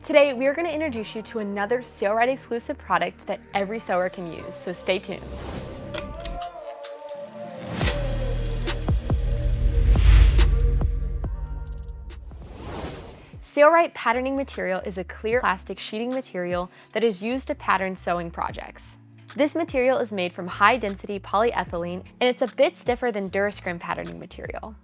Today, we are going to introduce you to another Sailrite exclusive product that every sewer can use, so stay tuned. Sailrite Patterning Material is a clear plastic sheeting material that is used to pattern sewing projects. This material is made from high-density polyethylene, and it's a bit stiffer than Durascrim patterning material.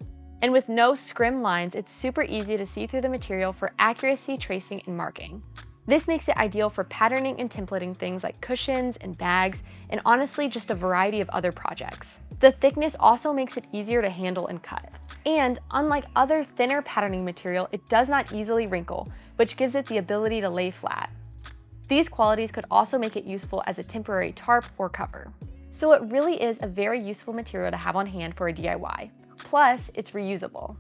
And with no scrim lines, it's super easy to see through the material for accuracy, tracing, and marking. This makes it ideal for patterning and templating things like cushions and bags, and honestly just a variety of other projects. The thickness also makes it easier to handle and cut. And unlike other thinner patterning material, it does not easily wrinkle, which gives it the ability to lay flat. These qualities could also make it useful as a temporary tarp or cover. So it really is a very useful material to have on hand for a DIY. Plus, it's reusable.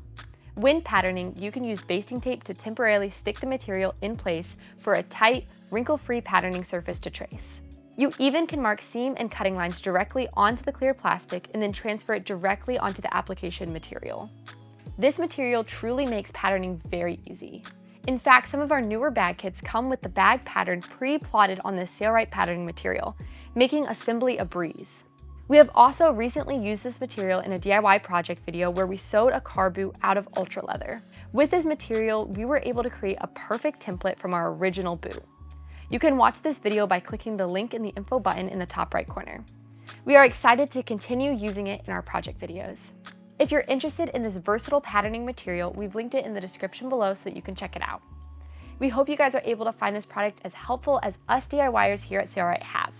When patterning, you can use basting tape to temporarily stick the material in place for a tight, wrinkle-free patterning surface to trace. You even can mark seam and cutting lines directly onto the clear plastic and then transfer it directly onto the application material. This material truly makes patterning very easy. In fact, some of our newer bag kits come with the bag pattern pre-plotted on this Sailrite patterning material, making assembly a breeze. We have also recently used this material in a DIY project video where we sewed a car boot out of ultra leather. With this material, we were able to create a perfect template from our original boot. You can watch this video by clicking the link in the info button in the top right corner. We are excited to continue using it in our project videos. If you're interested in this versatile patterning material, we've linked it in the description below so that you can check it out. We hope you guys are able to find this product as helpful as us DIYers here at Sailrite have.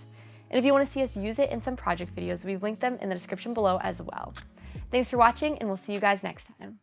And if you want to see us use it in some project videos, we've linked them in the description below as well. Thanks for watching, and we'll see you guys next time.